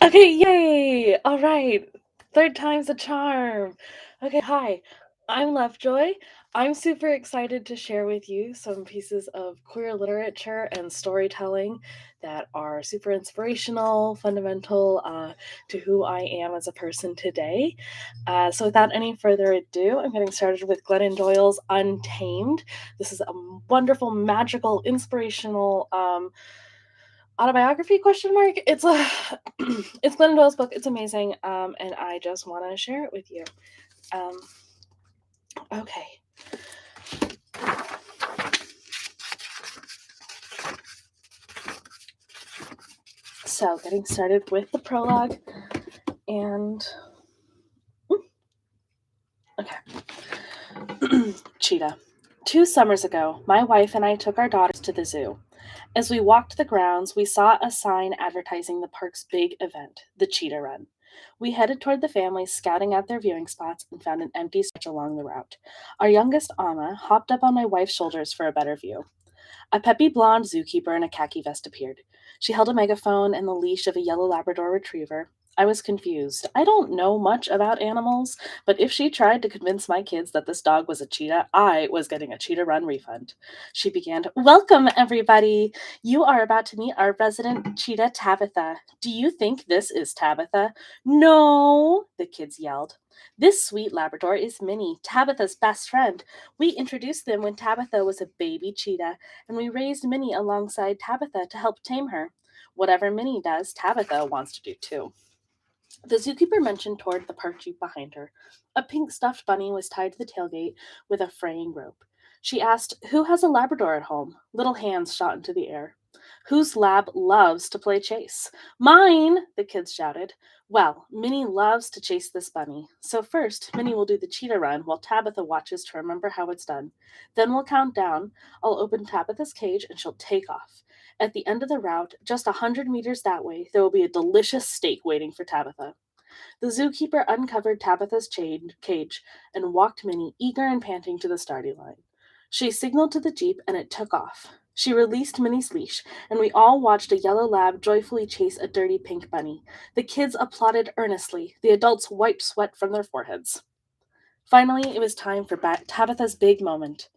Okay, yay! All right. Third time's a charm. Okay, hi. I'm Lovejoy. I'm super excited to share with you some pieces of queer literature and storytelling that are super inspirational, fundamental to who I am as a person today. So, without any further ado, I'm getting started with Glennon Doyle's Untamed. This is a wonderful, magical, inspirational autobiography question mark. It's a it's Glennon Doyle's book. It's amazing, and I just want to share it with you. Um, okay, so getting started with the prologue, and okay, cheetah. 2 summers ago, my wife and I took our daughters to the zoo. As we walked the grounds, we saw a sign advertising the park's big event, the Cheetah Run. We headed toward the families scouting out their viewing spots and found an empty stretch along the route. Our youngest, Amma, hopped up on my wife's shoulders for a better view. A peppy blonde zookeeper in a khaki vest appeared. She held a megaphone and the leash of a yellow Labrador retriever. I was confused. I don't know much about animals, but if she tried to convince my kids that this dog was a cheetah, I was getting a cheetah run refund. She began, "Welcome, everybody. You are about to meet our resident cheetah, Tabitha. Do you think this is Tabitha?" "No," the kids yelled. "This sweet Labrador is Minnie, Tabitha's best friend. We introduced them when Tabitha was a baby cheetah, and we raised Minnie alongside Tabitha to help tame her. Whatever Minnie does, Tabitha wants to do too." The zookeeper mentioned toward the park jeep behind her. A pink stuffed bunny was tied to the tailgate with a fraying rope. She asked, "Who has a Labrador at home?" Little hands shot into the air. "Whose lab loves to play chase?" "Mine!" the kids shouted. "Well, Minnie loves to chase this bunny. So first, Minnie will do the cheetah run while Tabitha watches to remember how it's done. Then we'll count down. I'll open Tabitha's cage and she'll take off. At the end of the route, just 100 meters that way, there will be a delicious steak waiting for Tabitha." The zookeeper uncovered Tabitha's cage and walked Minnie, eager and panting, to the starting line. She signaled to the jeep and it took off. She released Minnie's leash, and we all watched a yellow lab joyfully chase a dirty pink bunny. The kids applauded earnestly. The adults wiped sweat from their foreheads. Finally, it was time for Tabitha's big moment.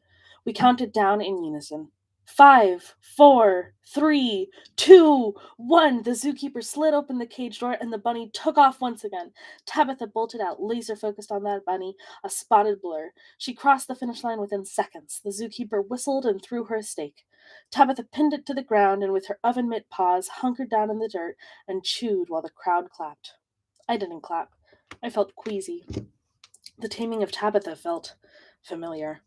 We counted down in unison. 5, 4, 3, 2, 1. The zookeeper slid open the cage door and the bunny took off once again. Tabitha bolted out, laser focused on that bunny, a spotted blur. She crossed the finish line within seconds. The zookeeper whistled and threw her a steak. Tabitha pinned it to the ground and with her oven mitt paws hunkered down in the dirt and chewed while the crowd clapped. I didn't clap. I felt queasy. The taming of Tabitha felt familiar.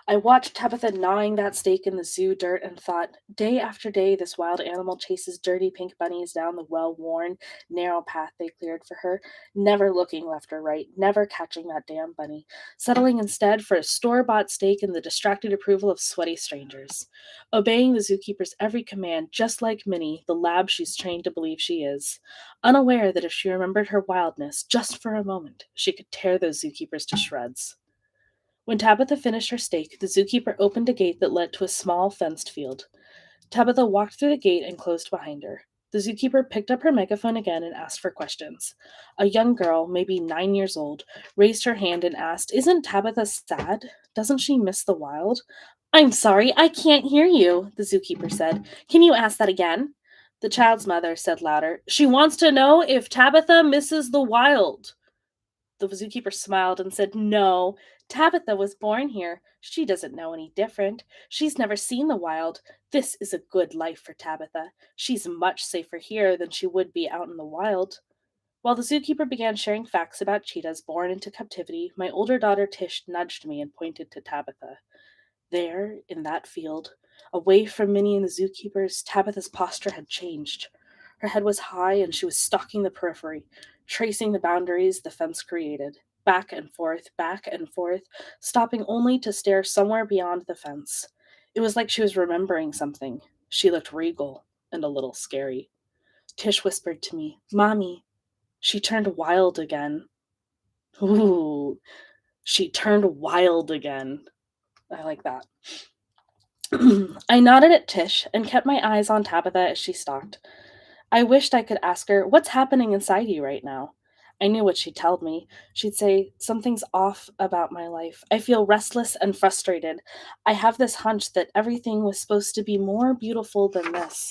I watched Tabitha gnawing that steak in the zoo dirt and thought, day after day, this wild animal chases dirty pink bunnies down the well worn, narrow path they cleared for her, never looking left or right, never catching that damn bunny, settling instead for a store bought steak and the distracted approval of sweaty strangers. Obeying the zookeeper's every command, just like Minnie, the lab she's trained to believe she is. Unaware that if she remembered her wildness, just for a moment, she could tear those zookeepers to shreds. When Tabitha finished her steak, the zookeeper opened a gate that led to a small fenced field. Tabitha walked through the gate and closed behind her. The zookeeper picked up her megaphone again and asked for questions. A young girl, maybe 9 years old, raised her hand and asked, "Isn't Tabitha sad? Doesn't she miss the wild?" "I'm sorry, I can't hear you," the zookeeper said. "Can you ask that again?" The child's mother said louder, "She wants to know if Tabitha misses the wild." The zookeeper smiled and said, "No, Tabitha was born here. She doesn't know any different. She's never seen the wild. This is a good life for Tabitha. She's much safer here than she would be out in the wild." While the zookeeper began sharing facts about cheetahs born into captivity, my older daughter Tish nudged me and pointed to Tabitha. There, in that field, away from Minnie and the zookeepers, Tabitha's posture had changed. Her head was high and she was stalking the periphery, tracing the boundaries the fence created, back and forth, stopping only to stare somewhere beyond the fence. It was like she was remembering something. She looked regal and a little scary. Tish whispered to me, "Mommy, she turned wild again." Ooh, she turned wild again. I like that. I nodded at Tish and kept my eyes on Tabitha as she stalked. I wished I could ask her, "What's happening inside you right now?" I knew what she'd tell me. She'd say, "Something's off about my life. I feel restless and frustrated. I have this hunch that everything was supposed to be more beautiful than this.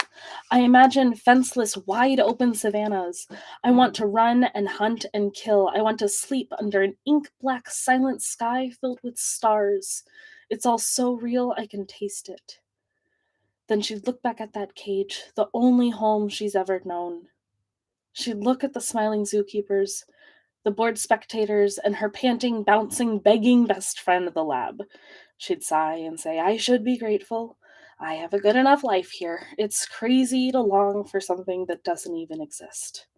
I imagine fenceless, wide open savannas. I want to run and hunt and kill. I want to sleep under an ink black, silent sky filled with stars. It's all so real, I can taste it." Then she'd look back at that cage, the only home she's ever known. She'd look at the smiling zookeepers, the bored spectators, and her panting, bouncing, begging best friend, the lab. She'd sigh and say, "I should be grateful. I have a good enough life here. It's crazy to long for something that doesn't even exist."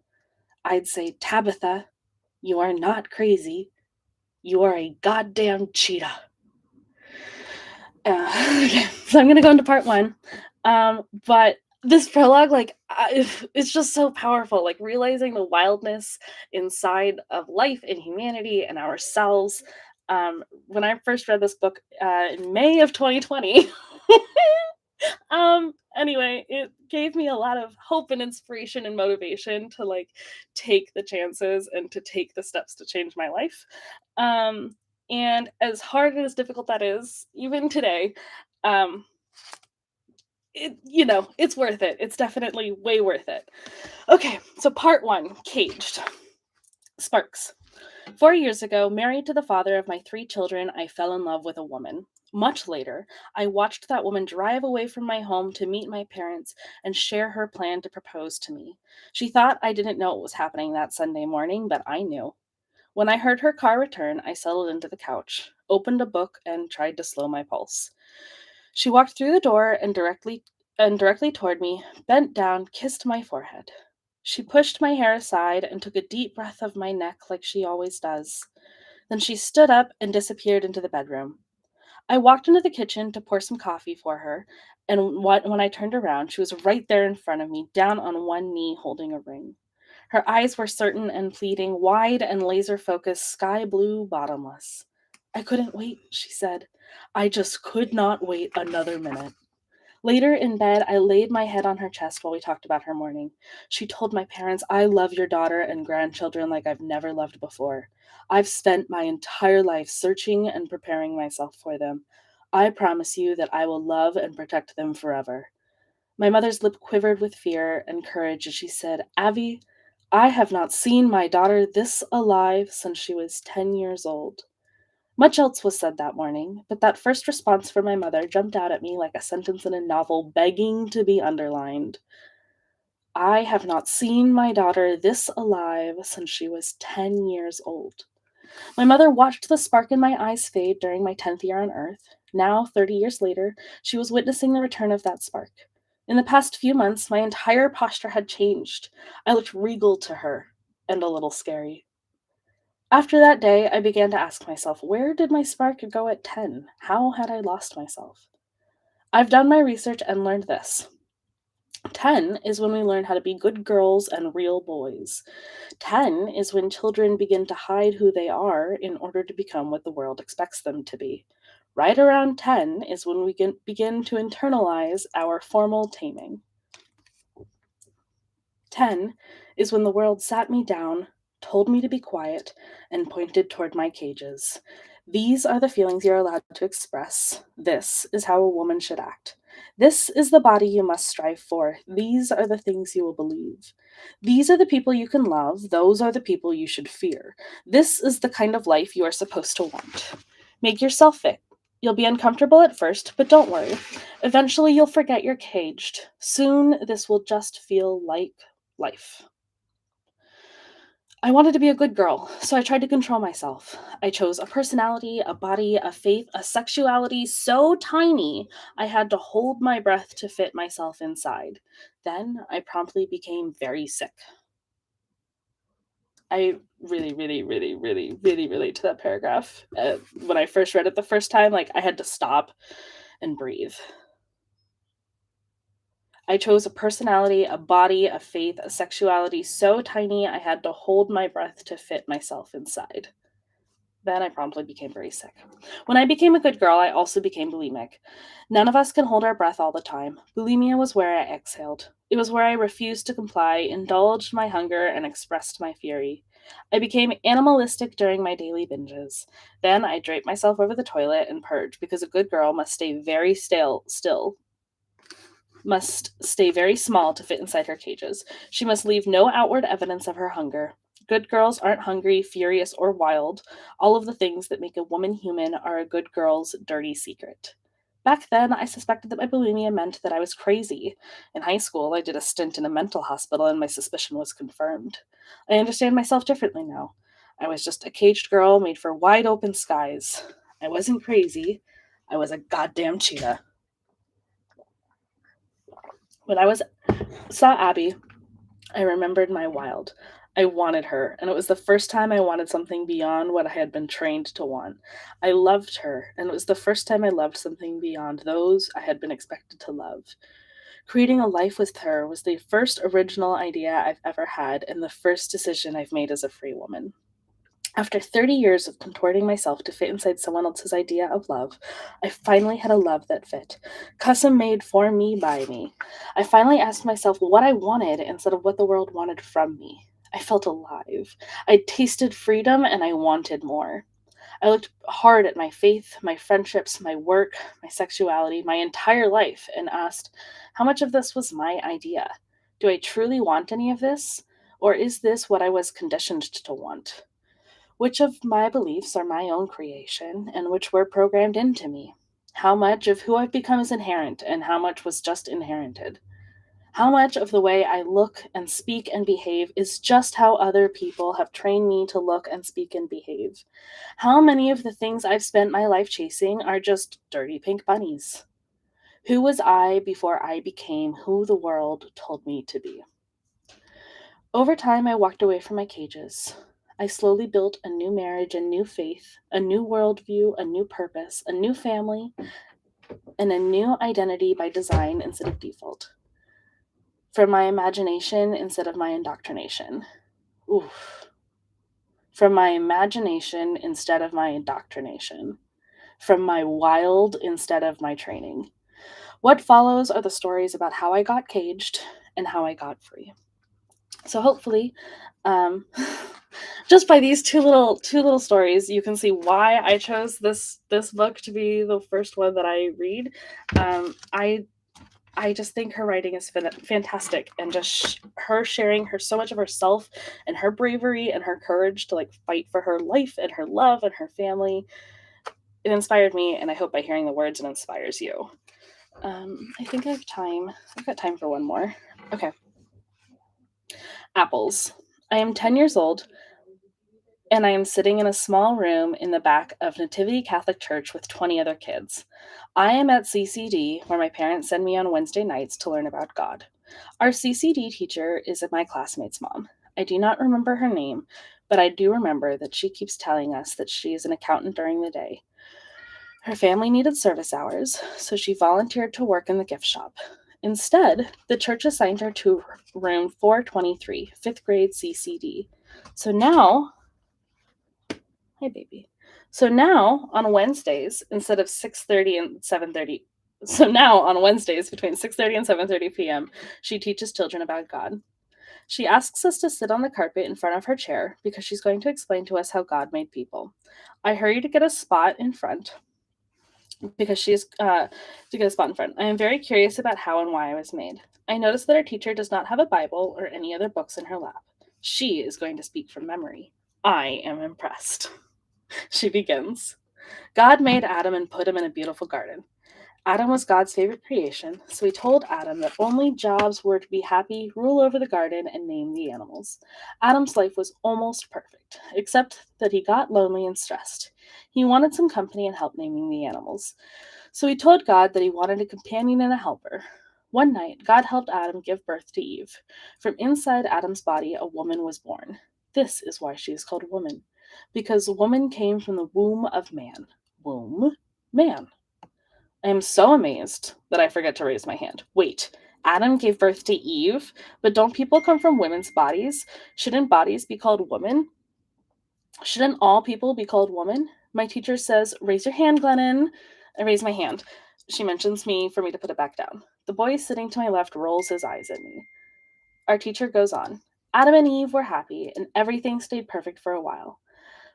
I'd say, "Tabitha, you are not crazy. You are a goddamn cheetah." Okay, so I'm gonna go into part one. But this prologue, it's just so powerful. Like realizing the wildness inside of life and humanity and ourselves. When I first read this book in May of 2020, anyway, it gave me a lot of hope and inspiration and motivation to like take the chances and to take the steps to change my life. Um, and as hard and as difficult that is, even today, um, it's worth it. It's definitely way worth it. Okay, so part one, caged. Sparks. 4 years ago, married to the father of my three children, I fell in love with a woman. Much later, I watched that woman drive away from my home to meet my parents and share her plan to propose to me. She thought I didn't know what was happening that Sunday morning, but I knew. When I heard her car return, I settled into the couch, opened a book, and tried to slow my pulse. She walked through the door and directly toward me, bent down, kissed my forehead. She pushed my hair aside and took a deep breath of my neck like she always does. Then she stood up and disappeared into the bedroom. I walked into the kitchen to pour some coffee for her, and when I turned around, she was right there in front of me, down on one knee, holding a ring. Her eyes were certain and pleading, wide and laser focused, sky blue, bottomless. "I couldn't wait," she said. "I just could not wait another minute." Later in bed, I laid my head on her chest while we talked about her morning. She told my parents, "I love your daughter and grandchildren like I've never loved before. I've spent my entire life searching and preparing myself for them. I promise you that I will love and protect them forever." My mother's lip quivered with fear and courage as she said, "Avi, I have not seen my daughter this alive since she was 10 years old." Much else was said that morning, but that first response from my mother jumped out at me like a sentence in a novel begging to be underlined. "I have not seen my daughter this alive since she was 10 years old." My mother watched the spark in my eyes fade during my 10th year on Earth. Now, 30 years later, she was witnessing the return of that spark. In the past few months, my entire posture had changed. I looked regal to her and a little scary. After that day, I began to ask myself, where did my spark go at 10? How had I lost myself? I've done my research and learned this. 10 is when we learn how to be good girls and real boys. 10 is when children begin to hide who they are in order to become what the world expects them to be. Right around 10 is when we begin to internalize our formal taming. 10 is when the world sat me down, told me to be quiet, and pointed toward my cages. "These are the feelings you're allowed to express. This is how a woman should act. This is the body you must strive for. These are the things you will believe. These are the people you can love. Those are the people you should fear. This is the kind of life you are supposed to want. Make yourself fit. You'll be uncomfortable at first, but don't worry. Eventually, you'll forget you're caged. Soon, this will just feel like life." I wanted to be a good girl, so I tried to control myself. I chose a personality, a body, a faith, a sexuality so tiny I had to hold my breath to fit myself inside. Then I promptly became very sick. I really, really, really, really, really relate to that paragraph. When I first read it the first time, like I had to stop and breathe. I chose a personality, a body, a faith, a sexuality so tiny I had to hold my breath to fit myself inside. Then I promptly became very sick. When I became a good girl, I also became bulimic. None of us can hold our breath all the time. Bulimia was where I exhaled. It was where I refused to comply, indulged my hunger, and expressed my fury. I became animalistic during my daily binges. Then I draped myself over the toilet and purged because a good girl must stay very small to fit inside her cages. She must leave no outward evidence of her hunger. Good girls aren't hungry, furious, or wild. All of the things that make a woman human are a good girl's dirty secret. Back then, I suspected that my bulimia meant that I was crazy. In high school, I did a stint in a mental hospital and my suspicion was confirmed. I understand myself differently now. I was just a caged girl made for wide open skies. I wasn't crazy. I was a goddamn cheetah. When I saw Abby, I remembered my wild. I wanted her, and it was the first time I wanted something beyond what I had been trained to want. I loved her, and it was the first time I loved something beyond those I had been expected to love. Creating a life with her was the first original idea I've ever had, and the first decision I've made as a free woman. After 30 years of contorting myself to fit inside someone else's idea of love, I finally had a love that fit, custom made for me by me. I finally asked myself what I wanted instead of what the world wanted from me. I felt alive. I tasted freedom and I wanted more. I looked hard at my faith, my friendships, my work, my sexuality, my entire life, and asked, how much of this was my idea? Do I truly want any of this? Or is this what I was conditioned to want? Which of my beliefs are my own creation and which were programmed into me? How much of who I've become is inherent and how much was just inherited? How much of the way I look and speak and behave is just how other people have trained me to look and speak and behave? How many of the things I've spent my life chasing are just dirty pink bunnies? Who was I before I became who the world told me to be? Over time, I walked away from my cages. I slowly built a new marriage, a new faith, a new worldview, a new purpose, a new family, and a new identity by design instead of default. From my imagination instead of my indoctrination. Oof. From my imagination instead of my indoctrination. From my wild instead of my training. What follows are the stories about how I got caged and how I got free. So hopefully, um, just by these two little stories, you can see why I chose this book to be the first one that I read. I just think her writing is fantastic, and just her sharing her so much of herself and her bravery and her courage to like fight for her life and her love and her family. It inspired me, and I hope by hearing the words it inspires you. I think I have time. I've got time for one more. Okay. Apples. I am 10 years old, and I am sitting in a small room in the back of Nativity Catholic Church with 20 other kids. I am at CCD, where my parents send me on Wednesday nights to learn about God. Our CCD teacher is my classmate's mom. I do not remember her name, but I do remember that she keeps telling us that she is an accountant during the day. Her family needed service hours, so she volunteered to work in the gift shop. Instead, the church assigned her to room 423, fifth grade CCD. So now, hi baby. So now on Wednesdays, instead of 6:30 and 7:30, so now on Wednesdays between 6:30 and 7:30 p.m., she teaches children about God. She asks us to sit on the carpet in front of her chair because she's going to explain to us how God made people. I hurry to get a spot in front because to get a spot in front. I am very curious about how and why I was made. I notice that our teacher does not have a Bible or any other books in her lap. She is going to speak from memory. I am impressed. She begins. God made Adam and put him in a beautiful garden. Adam was God's favorite creation, so he told Adam that only jobs were to be happy, rule over the garden, and name the animals. Adam's life was almost perfect, except that he got lonely and stressed. He wanted some company and help naming the animals. So he told God that he wanted a companion and a helper. One night, God helped Adam give birth to Eve. From inside Adam's body, a woman was born. This is why she is called woman, because woman came from the womb of man. Womb, man. I am so amazed that I forget to raise my hand. Wait, Adam gave birth to Eve, but don't people come from women's bodies? Shouldn't bodies be called woman? Shouldn't all people be called woman? My teacher says, raise your hand, Glennon. I raise my hand. She mentions me for me to put it back down. The boy sitting to my left rolls his eyes at me. Our teacher goes on. Adam and Eve were happy, and everything stayed perfect for a while.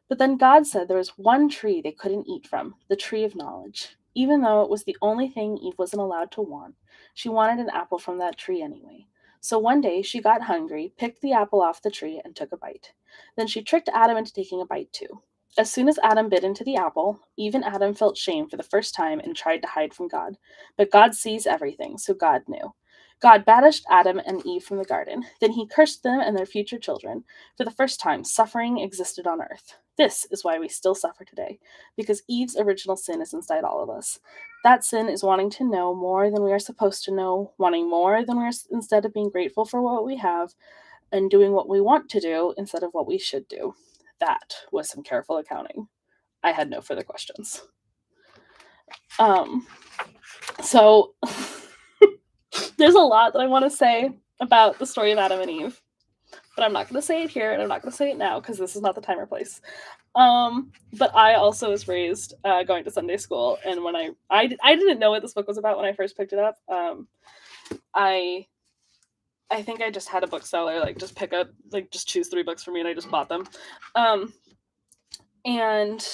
But then God said there was one tree they couldn't eat from, the tree of knowledge. Even though it was the only thing Eve wasn't allowed to want, she wanted an apple from that tree anyway. So one day she got hungry, picked the apple off the tree, and took a bite. Then she tricked Adam into taking a bite too. As soon as Adam bit into the apple, even Adam felt shame for the first time and tried to hide from God. But God sees everything, so God knew. God banished Adam and Eve from the garden. Then he cursed them and their future children. For the first time, suffering existed on earth. This is why we still suffer today, because Eve's original sin is inside all of us. That sin is wanting to know more than we are supposed to know, wanting more than instead of being grateful for what we have, and doing what we want to do instead of what we should do. That was some careful accounting. I had no further questions. Um, so there's a lot that I want to say about the story of Adam and Eve, but I'm not going to say it here, and I'm not going to say it now because this is not the time or place. But I also was raised going to Sunday school, and when I didn't know what this book was about when I first picked it up. I think I just had a bookseller just pick up just choose 3 books for me, and I just bought them. And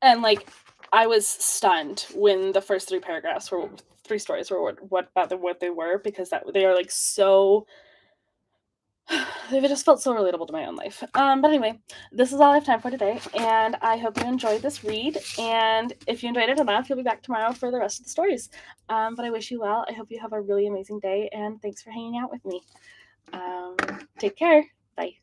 like I was stunned when the first 3 paragraphs were 3 stories were what they were, because they are so it just felt so relatable to my own life. But anyway, this is all I have time for today, and I hope you enjoyed this read. And if you enjoyed it enough, you'll be back tomorrow for the rest of the stories. But I wish you well. I hope you have a really amazing day, and thanks for hanging out with me. Take care. Bye.